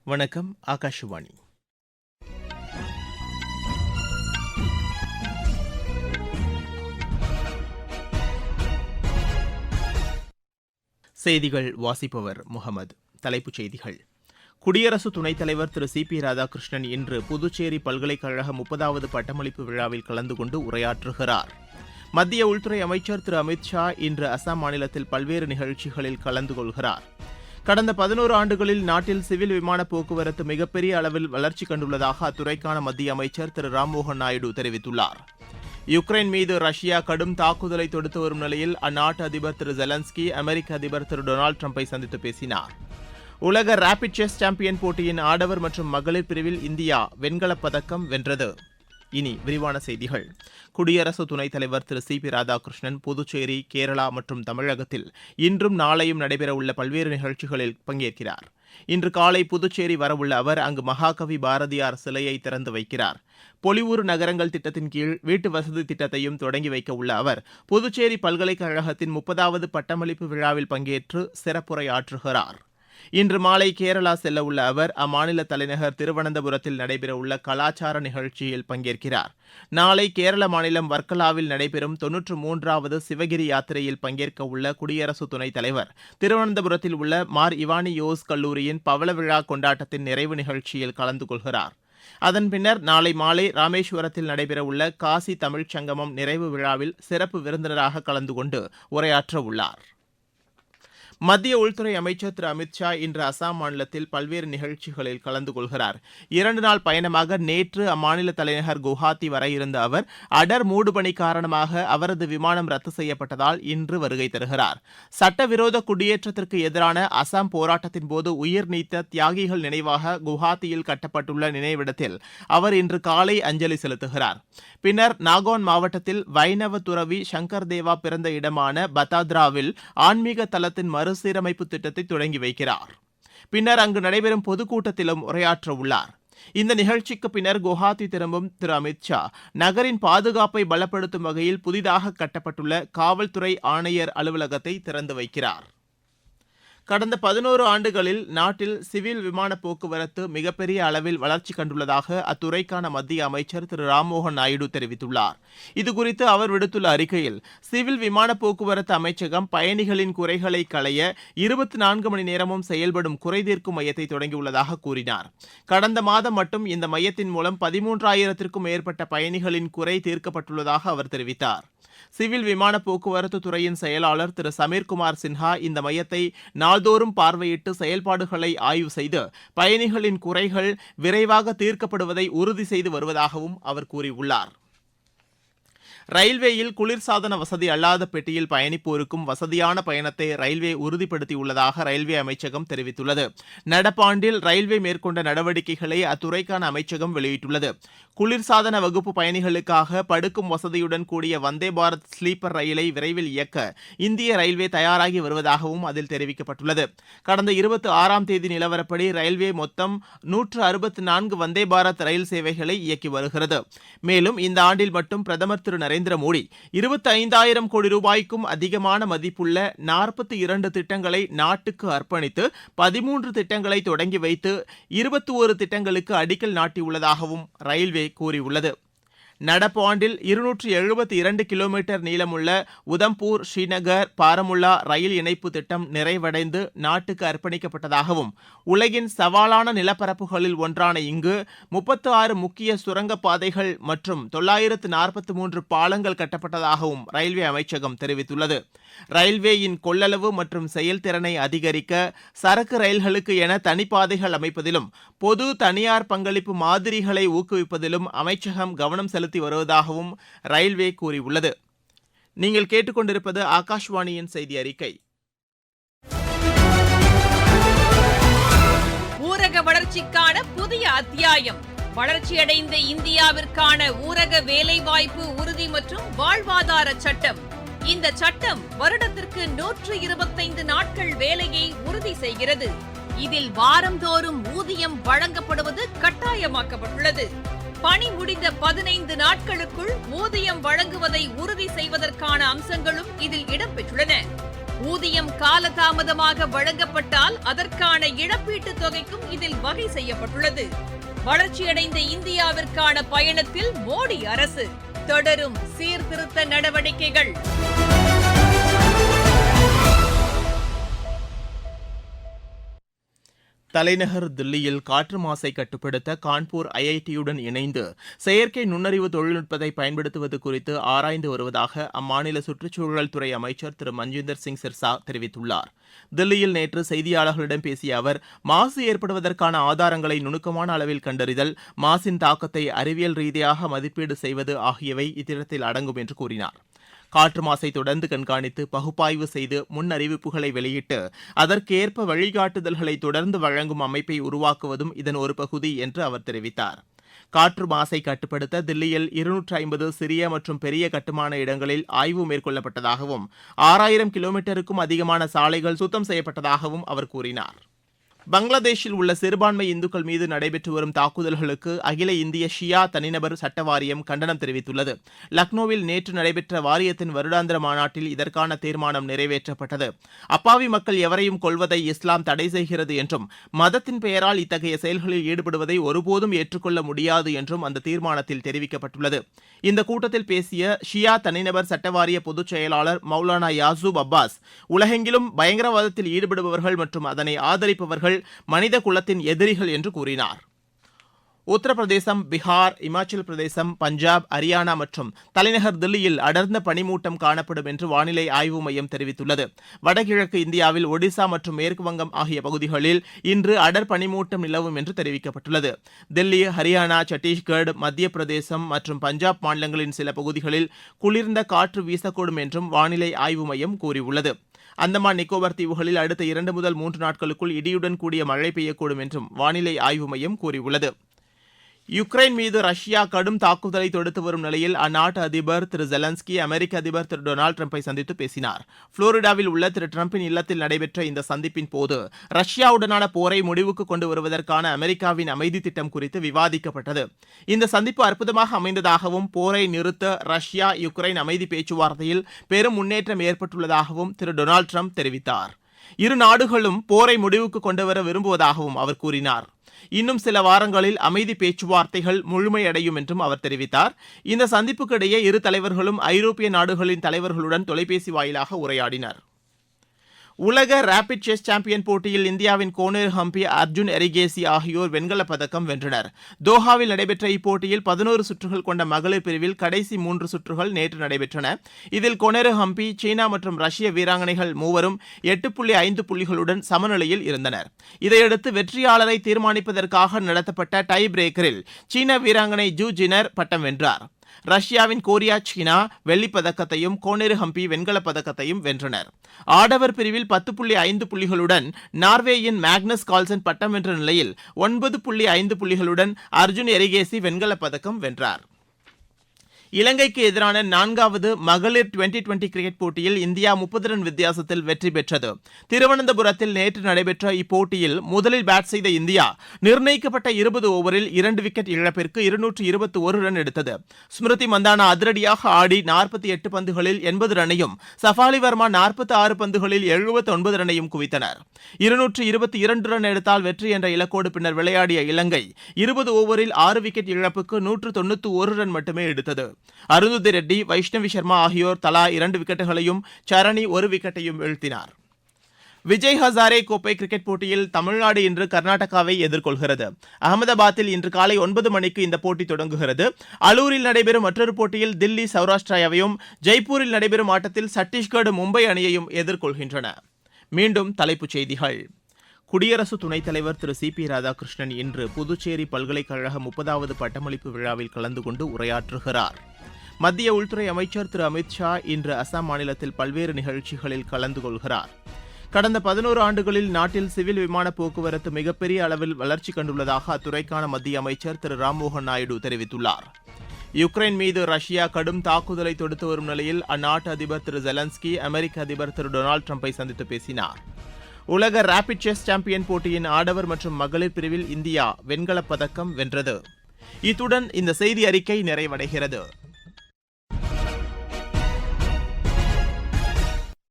வணக்கம். ஆகாஷவாணி. செய்திகள் வாசிப்பவர் முகமது. தலைப்புச் செய்திகள். குடியரசு துணைத் தலைவர் திரு சி பி ராதாகிருஷ்ணன் இன்று புதுச்சேரி பல்கலைக்கழக 30வது பட்டமளிப்பு விழாவில் கலந்து கொண்டு உரையாற்றுகிறார். மத்திய உள்துறை அமைச்சர் திரு அமித் ஷா இன்று அசாம் மாநிலத்தில் பல்வேறு நிகழ்ச்சிகளில் கலந்து கொள்கிறார். கடந்த 11 ஆண்டுகளில் நாட்டில் சிவில் விமான போக்குவரத்து மிகப்பெரிய அளவில் வளர்ச்சி கண்டுள்ளதாக அத்துறைக்கான மத்திய அமைச்சர் திரு ராம்மோகன் நாயுடு தெரிவித்துள்ளார். யுக்ரைன் மீது ரஷ்யா கடும் தாக்குதலை தொடுத்து வரும் நிலையில் அந்நாட்டு அதிபர் திரு ஜெலன்ஸ்கி அமெரிக்க அதிபர் திரு டொனால்டு டிரம்பை சந்தித்து பேசினார். உலக ரேபிட் செஸ் சாம்பியன் போட்டியின் ஆடவர் மற்றும் மகளிர் பிரிவில் இந்தியா வெண்கலப் பதக்கம் வென்றது. இனி விரிவான செய்திகள். குடியரசு துணைத் தலைவர் திரு சி பி ராதாகிருஷ்ணன் புதுச்சேரி, கேரளா மற்றும் தமிழகத்தில் இன்றும் நாளையும் நடைபெறவுள்ள பல்வேறு நிகழ்ச்சிகளில் பங்கேற்கிறார். இன்று காலை புதுச்சேரி வரவுள்ள அவர் அங்கு மகாகவி பாரதியார் சிலையை திறந்து வைக்கிறார். பொலிவுறு நகரங்கள் திட்டத்தின் கீழ் வீட்டு வசதி திட்டத்தையும் தொடங்கி வைக்க உள்ள அவர் புதுச்சேரி பல்கலைக்கழகத்தின் 30வது பட்டமளிப்பு விழாவில் பங்கேற்று சிறப்புரையாற்றுகிறார். இன்று மாலை கேரளா செல்ல உள்ள அவர் அம்மாநில தலைநகர் திருவனந்தபுரத்தில் நடைபெறவுள்ள கலாச்சார நிகழ்ச்சியில் பங்கேற்கிறார். நாளை கேரள மாநிலம் வர்க்கலாவில் நடைபெறும் 93வது சிவகிரி யாத்திரையில் பங்கேற்க உள்ள குடியரசு துணைத் தலைவர் திருவனந்தபுரத்தில் உள்ள மார் இவானி யோஸ் கல்லூரியின் பவள விழா கொண்டாட்டத்தின் நிறைவு நிகழ்ச்சியில் கலந்து கொள்கிறார். அதன் பின்னர் நாளை மாலை ராமேஸ்வரத்தில் நடைபெறவுள்ள காசி தமிழ்ச் சங்கமம் நிறைவு விழாவில் சிறப்பு விருந்தினராக கலந்து கொண்டு உரையாற்ற உள்ளார். மத்திய உள்துறை அமைச்சர் திரு அமித் ஷா இன்று அசாம் மாநிலத்தில் பல்வேறு நிகழ்ச்சிகளில் கலந்து கொள்கிறார். 2 நாள் பயணமாக நேற்று அம்மாநில தலைநகர் குவஹாத்தி வர இருந்த அவர் அடர் மூடுபனி காரணமாக அவரது விமானம் ரத்து செய்யப்பட்டதால் இன்று வருகை தருகிறார். சட்டவிரோத குடியேற்றத்திற்கு எதிரான அசாம் போராட்டத்தின் போது உயிர் நீத்த தியாகிகள் நினைவாக குவஹாத்தியில் கட்டப்பட்டுள்ள நினைவிடத்தில் அவர் இன்று காலை அஞ்சலி செலுத்துகிறார். பின்னர் நாகோன் மாவட்டத்தில் வைணவ துறவி சங்கர் தேவா பிறந்த இடமான பத்தாத்ராவில் ஆன்மீக தலத்தின் மறுசீரமைப்பு திட்டத்தை தொடங்கி வைக்கிறார். பின்னர் அங்கு நடைபெறும் பொதுக்கூட்டத்திலும் உரையாற்ற உள்ளார். இந்த நிகழ்ச்சிக்கு பின்னர் குவஹாத்தி திரும்பும் திரு அமித் ஷா நகரின் பாதுகாப்பை பலப்படுத்தும் வகையில் புதிதாக கட்டப்பட்டுள்ள காவல்துறை ஆணையர் அலுவலகத்தை திறந்து வைக்கிறார். கடந்த 11 ஆண்டுகளில் நாட்டில் சிவில் விமான போக்குவரத்து மிகப்பெரிய அளவில் வளர்ச்சி கண்டுள்ளதாக அத்துறைக்கான மத்திய அமைச்சர் திரு ராம்மோகன் நாயுடு தெரிவித்துள்ளார். இதுகுறித்து அவர் விடுத்துள்ள அறிக்கையில் சிவில் விமான போக்குவரத்து அமைச்சகம் பயணிகளின் குறைகளை களைய 24 மணி நேரமும் செயல்படும் குறைதீர்க்கும் மையத்தை தொடங்கியுள்ளதாக கூறினார். கடந்த மாதம் மட்டும் இந்த மையத்தின் மூலம் 13,000த்திற்கும் மேற்பட்ட பயணிகளின் குறை தீர்க்கப்பட்டுள்ளதாக அவர் தெரிவித்தார். சிவில் விமான போக்குவரத்து துறையின் செயலாளர் திரு சமீர்குமார் சின்ஹா இந்த மையத்தை நாள்தோறும் பார்வையிட்டு செயல்பாடுகளை ஆய்வு செய்து பயணிகளின் குறைகள் விரைவாக தீர்க்கப்படுவதை உறுதி செய்து வருவதாகவும் அவர் கூறியுள்ளார். ரயில்வேயில் குளிர்சாதன வசதி அல்லாத பெட்டியில் பயணிப்போருக்கும் வசதியான பயணத்தை ரயில்வே உறுதிப்படுத்தியுள்ளதாக ரயில்வே அமைச்சகம் தெரிவித்துள்ளது. நடப்பாண்டில் ரயில்வே மேற்கொண்ட நடவடிக்கைகளை அத்துறைக்கான அமைச்சகம் வெளியிட்டுள்ளது. குளிர்சாதன வகுப்பு பயணிகளுக்காக படுக்கும் வசதியுடன் கூடிய வந்தே பாரத் ஸ்லீப்பர் ரயிலை விரைவில் இயக்க இந்திய ரயில்வே தயாராகி வருவதாகவும் அதில் தெரிவிக்கப்பட்டுள்ளது. கடந்த 26ஆம் தேதி நிலவரப்படி ரயில்வே மொத்தம் 164 வந்தே பாரத் ரயில் சேவைகளை இயக்கி வருகிறது. மேலும் இந்த ஆண்டில் மட்டும் பிரதமர் திரு நரேந்திர மோடி 25,000 கோடி ரூபாய்க்கும் அதிகமான மதிப்புள்ள 42 திட்டங்களை நாட்டுக்கு அர்ப்பணித்து 13 திட்டங்களை தொடங்கி வைத்து 21 திட்டங்களுக்கு அடிக்கல் நாட்டியுள்ளதாகவும் ரயில்வே கூறியுள்ளது. நடப்பு ஆண்டில் 272 கிலோமீட்டர் நீளமுள்ள உதம்பூர் ஸ்ரீநகர் பாரமுல்லா ரயில் இணைப்பு திட்டம் நிறைவடைந்து நாட்டுக்கு அர்ப்பணிக்கப்பட்டதாகவும் உலகின் சவாலான நிலப்பரப்புகளில் ஒன்றான இங்கு 36 முக்கிய சுரங்கப்பாதைகள் மற்றும் 943 பாலங்கள் கட்டப்பட்டதாகவும் ரயில்வே அமைச்சகம் தெரிவித்துள்ளது. ரயில்வேயின் கொள்ளளவு மற்றும் செயல்திறனை அதிகரிக்க சரக்கு ரயில்களுக்கு என தனிப்பாதைகள் அமைப்பதிலும் பொது தனியார் பங்களிப்பு மாதிரிகளை ஊக்குவிப்பதிலும் அமைச்சகம் கவனம் செலுத்தி வருவதாகவும் ரயில்வே கூறியுள்ளது. நீங்கள் கேட்டுக்கொண்டிருப்பது ஆகாஷ்வாணியின் செய்தி அறிக்கை. ஊரக வளர்ச்சிக்கான புதிய அத்தியாயம். வளர்ச்சியடைந்த இந்தியாவிற்கான ஊரக வேலைவாய்ப்பு உறுதி மற்றும் வாழ்வாதார சட்டம். இந்த சட்டம் வருடத்திற்கு 125 நாட்கள் வேலையை உறுதி செய்கிறது. இதில் வாரந்தோறும் ஊதியம் வழங்கப்படுவது கட்டாயமாக்கப்பட்டுள்ளது. பணி முடிந்த 15 நாட்களுக்குள் ஊதியம் வழங்குவதை உறுதி செய்வதற்கான அம்சங்களும் இதில் இடம்பெற்றுள்ளன. ஊதியம் காலதாமதமாக வழங்கப்பட்டால் அதற்கான இழப்பீட்டுத் தொகைக்கும் இதில் வகை செய்யப்பட்டுள்ளது. வளர்ச்சியடைந்த இந்தியாவிற்கான பயணத்தில் மோடி அரசு தொடரும் சீர்திருத்த நடவடிக்கைகள். தலைநகர் தில்லியில் காற்று மாசை கட்டுப்படுத்த கான்பூர் ஐஐடியுடன் இணைந்து செயற்கை நுண்ணறிவு தொழில்நுட்பத்தை பயன்படுத்துவது குறித்து ஆராய்ந்து வருவதாக அம்மாநில சுற்றுச்சூழல் துறை அமைச்சர் திரு மஞ்சிந்தர் சிங் சிர்சா தெரிவித்துள்ளார். தில்லியில் நேற்று செய்தியாளர்களிடம் பேசிய அவர், மாசு ஏற்படுவதற்கான ஆதாரங்களை நுணுக்கமான அளவில் கண்டறிதல், மாசின் தாக்கத்தை அறிவியல் ரீதியாக மதிப்பீடு செய்வது ஆகியவை இத்திட்டத்தில் அடங்கும் என்று கூறினார். காற்று மாசை தொடர்ந்து கண்காணித்து பகுப்பாய்வு செய்து முன்னறிவிப்புகளை வெளியிட்டு அதற்கேற்ப வழிகாட்டுதல்களை தொடர்ந்து வழங்கும் அமைப்பை உருவாக்குவதும் இதன் ஒரு பகுதி என்று அவர் தெரிவித்தார். காற்று மாசை கட்டுப்படுத்த தில்லியில் 250 சிறிய மற்றும் பெரிய கட்டுமான இடங்களில் ஆய்வு மேற்கொள்ளப்பட்டதாகவும் 6000 கிலோமீட்டருக்கும் அதிகமான சாலைகள் சுத்தம் செய்யப்பட்டதாகவும் அவர் கூறினார். பங்களாதேஷில் உள்ள சிறுபான்மை இந்துக்கள் மீது நடைபெற்று வரும் தாக்குதல்களுக்கு அகில இந்திய ஷியா தனிநபர் சட்ட வாரியம் கண்டனம் தெரிவித்துள்ளது. லக்னோவில் நேற்று நடைபெற்ற வாரியத்தின் வருடாந்திர மாநாட்டில் இதற்கான தீர்மானம் நிறைவேற்றப்பட்டது. அப்பாவி மக்கள் எவரையும் கொல்வதை இஸ்லாம் தடை செய்கிறது என்றும் மதத்தின் பெயரால் இத்தகைய செயல்களில் ஈடுபடுவதை ஒருபோதும் ஏற்றுக்கொள்ள முடியாது என்றும் அந்த தீர்மானத்தில் தெரிவிக்கப்பட்டுள்ளது. இந்த கூட்டத்தில் பேசிய ஷியா தனிநபர் சட்ட வாரிய பொதுச் செயலாளர் மௌலானா யாசூப் அப்பாஸ், உலகெங்கிலும் பயங்கரவாதத்தில் ஈடுபடுபவர்கள் மற்றும் அதனை ஆதரிப்பவர்கள் மனித குலத்தின் எதிரிகள் என்று கூறினார். உத்தரப்பிரதேசம், பீகார், இமாச்சல பிரதேசம், பஞ்சாப், ஹரியானா மற்றும் தலைநகர் தில்லியில் அடர்ந்த பனிமூட்டம் காணப்படும் என்று வானிலை ஆய்வு மையம் தெரிவித்துள்ளது. வடகிழக்கு இந்தியாவில் ஒடிசா மற்றும் மேற்கு வங்கம் ஆகிய பகுதிகளில் இன்று அடர் பனிமூட்டம் நிலவும் என்று தெரிவிக்கப்பட்டுள்ளது. தில்லி, ஹரியானா, சத்தீஸ்கர், மத்திய பிரதேசம் மற்றும் பஞ்சாப் மாநிலங்களின் சில பகுதிகளில் குளிர்ந்த காற்று வீசக்கூடும் என்றும் வானிலை ஆய்வு மையம் கூறியுள்ளது. அந்தமான் நிக்கோபார் தீவுகளில் அடுத்த 2 முதல் 3 நாட்களுக்குள் இடியுடன் கூடிய மழை பெய்யக்கூடும் என்றும் வானிலை ஆய்வு மையம் கூறியுள்ளது. யுக்ரைன் மீது ரஷ்யா கடும் தாக்குதலை தொடுத்து வரும் நிலையில் அந்நாட்டு அதிபர் திரு ஜெலன்ஸ்கி அமெரிக்க அதிபர் திரு டொனால்டு டிரம்பை சந்தித்து பேசினார். புளோரிடாவில் உள்ள திரு டிரம்பின் இல்லத்தில் நடைபெற்ற இந்த சந்திப்பின் போது ரஷ்யாவுடனான போரை முடிவுக்கு கொண்டு வருவதற்கான அமெரிக்காவின் அமைதி திட்டம் குறித்து விவாதிக்கப்பட்டது. இந்த சந்திப்பு அற்புதமாக அமைந்ததாகவும் போரை நிறுத்த ரஷ்யா யுக்ரைன் அமைதி பேச்சுவார்த்தையில் பெரும் முன்னேற்றம் ஏற்பட்டுள்ளதாகவும் திரு டொனால்டு டிரம்ப் தெரிவித்தார். இரு நாடுகளும் போரை முடிவுக்கு கொண்டுவர விரும்புவதாகவும் அவர் கூறினார். இன்னும் சில வாரங்களில் அமைதி பேச்சுவார்த்தைகள் முழுமையடையும் என்றும் அவர் தெரிவித்தார். இந்த சந்திப்புக்கு இடையே இரு தலைவர்களும் ஐரோப்பிய நாடுகளின் தலைவர்களுடன் தொலைபேசி வாயிலாக உரையாடினர். உலக ரேபிட் செஸ் சாம்பியன் போட்டியில் இந்தியாவின் கோனேர் ஹம்பி, அர்ஜுன் எரிகேசி ஆகியோர் வெண்கலப் பதக்கம் வென்றனர். தோஹாவில் நடைபெற்ற இப்போட்டியில் 11 சுற்றுகள் கொண்ட மகளிர் பிரிவில் கடைசி 3 சுற்றுகள் நேற்று நடைபெற்றன. இதில் கோனேர் ஹம்பி, சீனா மற்றும் ரஷ்ய வீராங்கனைகள் மூவரும் 8.5 புள்ளிகளுடன் சமநிலையில் இருந்தனர். இதையடுத்து வெற்றியாளரை தீர்மானிப்பதற்காக நடத்தப்பட்ட டை பிரேக்கரில் சீன வீராங்கனை ஜூ ஜினர் பட்டம் வென்றார். ரஷ்யாவின் கோரியா சீனா வெள்ளிப் பதக்கத்தையும் கோனேரு ஹம்பி வெண்கலப் பதக்கத்தையும் வென்றனர். ஆடவர் பிரிவில் 10.5 புள்ளிகளுடன் நார்வேயின் மேக்னஸ் கால்சன் பட்டம் வென்ற நிலையில் 9.5 புள்ளிகளுடன் அர்ஜுன் எரிகேசி வெண்கலப் பதக்கம் வென்றார். இலங்கைக்கு எதிரான 4வது மகளிர் டுவெண்டி கிரிக்கெட் போட்டியில் இந்தியா 30 ரன் வித்தியாசத்தில் வெற்றி பெற்றது. திருவனந்தபுரத்தில் நேற்று நடைபெற்ற இப்போட்டியில் முதலில் பேட் செய்த இந்தியா நிர்ணயிக்கப்பட்ட 20 ஓவரில் 2 விக்கெட் இழப்பிற்கு 221 ரன் எடுத்தது. ஸ்மிருதி மந்தானா அதிரடியாக ஆடி 48 பந்துகளில் 80 ரன்னையும், சஃபாலி வர்மா 46 பந்துகளில் 79 ரன்னையும் குவித்தனர். 222 ரன் எடுத்தால் வெற்றி என்ற இலக்கோடு பின்னர் விளையாடிய இலங்கை 20 ஓவரில் 6 விக்கெட் இழப்புக்கு 191 ரன் மட்டுமே எடுத்தது. அருந்ததி ரெட்டி, வைஷ்ணவி சர்மா ஆகியோர் தலா 2 விக்கெட்டுகளையும், சரணி 1 விக்கெட்டையும் வீழ்த்தினார். விஜய் ஹசாரே கோப்பை கிரிக்கெட் போட்டியில் தமிழ்நாடு இன்று கர்நாடகாவை எதிர்கொள்கிறது. அகமதாபாத்தில் இன்று காலை 9 மணிக்கு இந்த போட்டி தொடங்குகிறது. அலூரில் நடைபெறும் மற்றொரு போட்டியில் தில்லி சௌராஷ்டிராவையும், ஜெய்ப்பூரில் நடைபெறும் ஆட்டத்தில் சத்தீஸ்கர் மும்பை அணியையும் எதிர்கொள்கின்றன. மீண்டும் தலைப்புச் செய்திகள். குடியரசு துணைத் தலைவர் திரு சி.பி. ராதாகிருஷ்ணன் இன்று புதுச்சேரி பல்கலைக்கழக 30வது பட்டமளிப்பு விழாவில் கலந்து கொண்டு உரையாற்றுகிறார். மத்திய உள்துறை அமைச்சர் திரு அமித் ஷா இன்று அசாம் மாநிலத்தில் பல்வேறு நிகழ்ச்சிகளில் கலந்து கொள்கிறார். கடந்த 11 ஆண்டுகளில் நாட்டில் சிவில் விமான போக்குவரத்து மிகப்பெரிய அளவில் வளர்ச்சி கண்டுள்ளதாக அத்துறைக்கான மத்திய அமைச்சர் திரு ராம்மோகன் நாயுடு தெரிவித்துள்ளார். யுக்ரைன் மீது ரஷ்யா கடும் தாக்குதலை தொடுத்து வரும் நிலையில் அந்நாட்டு அதிபர் திரு ஜெலன்ஸ்கி அமெரிக்க அதிபர் திரு டொனால்டு டிரம்பை சந்தித்து பேசினார். உலக ரேபிட் செஸ் சாம்பியன் போட்டியின் ஆடவர் மற்றும் மகளிர் பிரிவில் இந்தியா வெண்கலப் பதக்கம் வென்றது. இத்துடன் இந்த செய்தி அறிக்கை நிறைவடைகிறது.